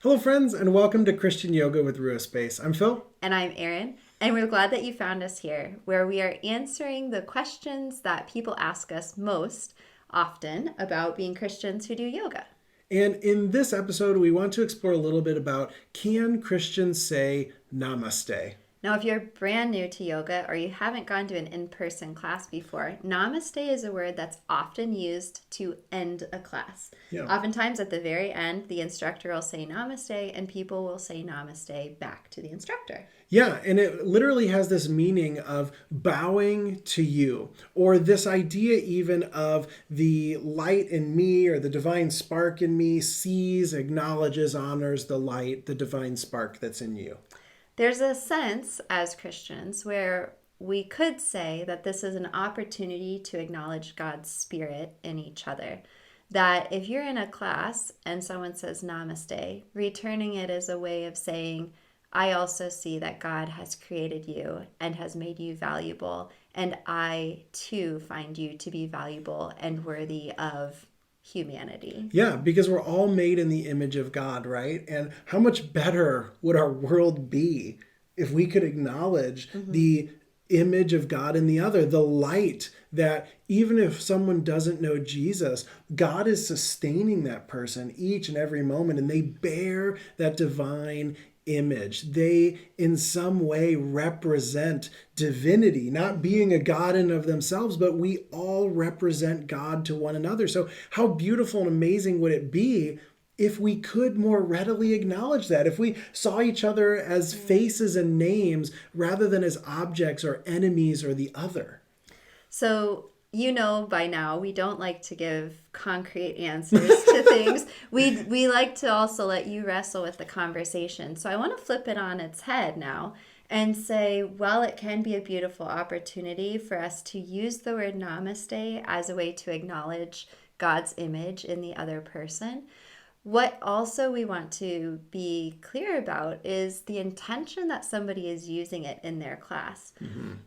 Hello, friends, and welcome to Christian Yoga with Ruah Space. I'm Phil. And I'm Erin, and we're glad that you found us here, where we are answering the questions that people ask us most often about being Christians who do yoga. And in this episode, we want to explore a little bit about, can Christians say Namaste? Now, if you're brand new to yoga or you haven't gone to an in person class before, namaste is a word that's often used to end a class. Yeah. Oftentimes, at the very end, the instructor will say namaste, and people will say namaste back to the instructor. Yeah, and it literally has this meaning of bowing to you, or this idea even of the light in me or the divine spark in me sees, acknowledges, honors the light, the divine spark that's in you. There's a sense as Christians where we could say that this is an opportunity to acknowledge God's spirit in each other. That if you're in a class and someone says namaste, returning it is a way of saying, I also see that God has created you and has made you valuable, and I too find you to be valuable and worthy of humanity. Yeah, because we're all made in the image of God, right? And how much better would our world be if we could acknowledge the image of God in the other, the light that even if someone doesn't know Jesus, God is sustaining that person each and every moment, and they bear that divine image. They, in some way, represent divinity, not being a God in of themselves, but we all represent God to one another. So, how beautiful and amazing would it be if we could more readily acknowledge that, if we saw each other as faces and names rather than as objects or enemies or the other? So, you know by now, we don't like to give concrete answers to things. We like to also let you wrestle with the conversation. So, I want to flip it on its head now and say, well, it can be a beautiful opportunity for us to use the word namaste as a way to acknowledge God's image in the other person. What also we want to be clear about is the intention that somebody is using it in their class.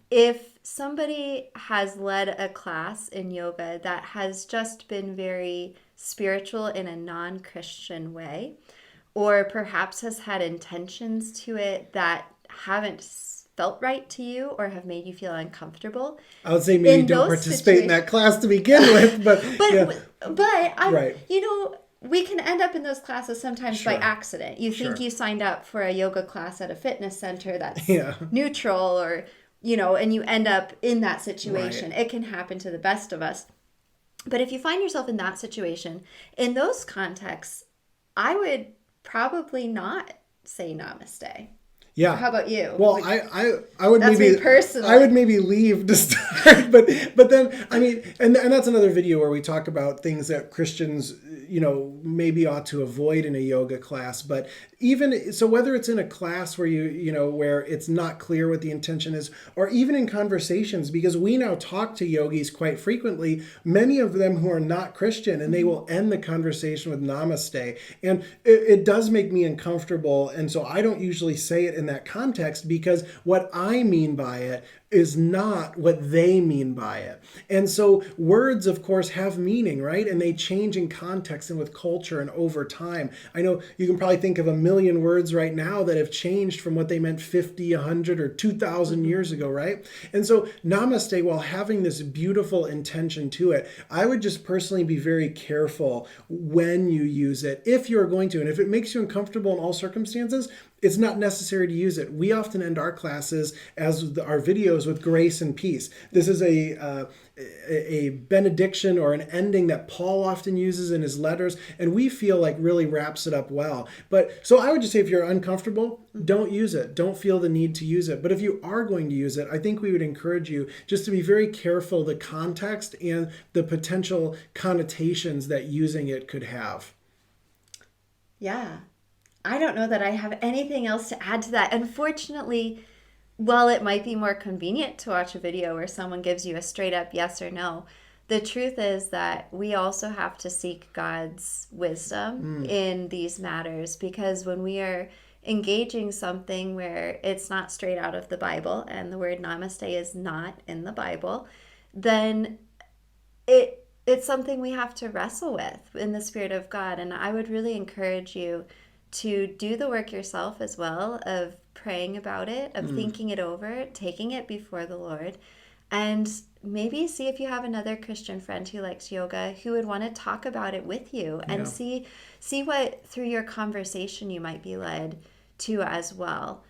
If somebody has led a class in yoga that has just been very spiritual in a non-Christian way, or perhaps has had intentions to it that haven't felt right to you or have made you feel uncomfortable, I would say maybe in don't those participate in situations, that class to begin with, but yeah, but right. we can end up in those classes sometimes by Sure. accident. You think Sure. you signed up for a yoga class at a fitness center that's Yeah. neutral, or and you end up in that situation. Right. It can happen to the best of us. But if you find yourself in that situation, in those contexts, I would probably not say namaste. Yeah. How about you? Well, I would That's maybe me personally. I would maybe leave to start, but then I mean, and that's another video where we talk about things that Christians maybe ought to avoid in a yoga class. But even so, whether it's in a class where where it's not clear what the intention is, or even in conversations, because we now talk to yogis quite frequently, many of them who are not Christian, and they will end the conversation with namaste, and it does make me uncomfortable, and so I don't usually say it in that context, because what I mean by it is not what they mean by it. And so words, of course, have meaning, right? And they change in context and with culture and over time. I know you can probably think of a million words right now that have changed from what they meant 50, 100, or 2,000 years ago, right? And so namaste, while having this beautiful intention to it, I would just personally be very careful when you use it, if you're going to. And if it makes you uncomfortable in all circumstances, it's not necessary to use it. We often end our classes, as our videos, with grace and peace. This is a benediction or an ending that Paul often uses in his letters, and we feel like really wraps it up well. But so I would just say, if you're uncomfortable, don't use it. Don't feel the need to use it. But if you are going to use it, I think we would encourage you just to be very careful the context and the potential connotations that using it could have. Yeah. I don't know that I have anything else to add to that. Unfortunately, while it might be more convenient to watch a video where someone gives you a straight up yes or no, the truth is that we also have to seek God's wisdom in these matters, because when we are engaging something where it's not straight out of the Bible and the word namaste is not in the Bible, then it's something we have to wrestle with in the Spirit of God. And I would really encourage you to do the work yourself as well of praying about it, of thinking it over, taking it before the Lord, and maybe see if you have another Christian friend who likes yoga who would want to talk about it with you, and see what through your conversation you might be led to as well.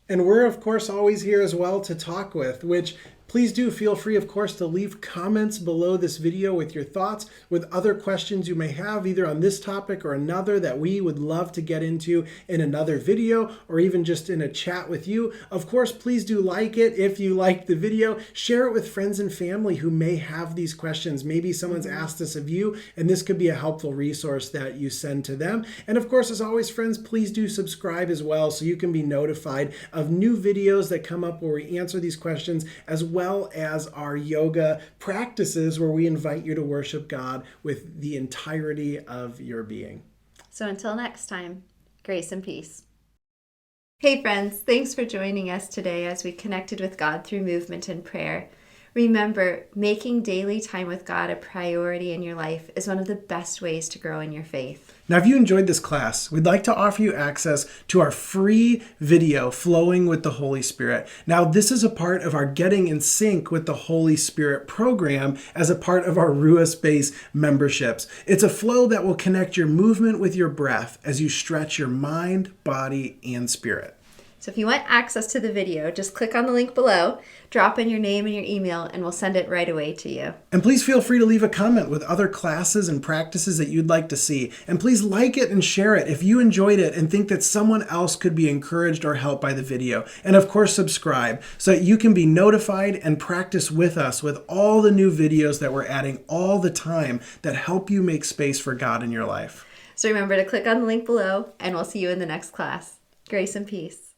And we're, of course, always here as well to talk with, which please do feel free, of course, to leave comments below this video with your thoughts, with other questions you may have, either on this topic or another that we would love to get into in another video, or even just in a chat with you. Of course, please do like it if you liked the video. Share it with friends and family who may have these questions. Maybe someone's asked this of you, and this could be a helpful resource that you send to them. And of course, as always, friends, please do subscribe as well so you can be notified of new videos that come up where we answer these questions, as well as our yoga practices where we invite you to worship God with the entirety of your being. So until next time, grace and peace. Hey friends, thanks for joining us today as we connected with God through movement and prayer. Remember, making daily time with God a priority in your life is one of the best ways to grow in your faith. Now, if you enjoyed this class, we'd like to offer you access to our free video, Flowing with the Holy Spirit. Now, this is a part of our Getting in Sync with the Holy Spirit program as a part of our Ruah Space memberships. It's a flow that will connect your movement with your breath as you stretch your mind, body, and spirit. So if you want access to the video, just click on the link below, drop in your name and your email, and we'll send it right away to you. And please feel free to leave a comment with other classes and practices that you'd like to see. And please like it and share it if you enjoyed it and think that someone else could be encouraged or helped by the video. And of course, subscribe so that you can be notified and practice with us with all the new videos that we're adding all the time that help you make space for God in your life. So remember to click on the link below, and we'll see you in the next class. Grace and peace.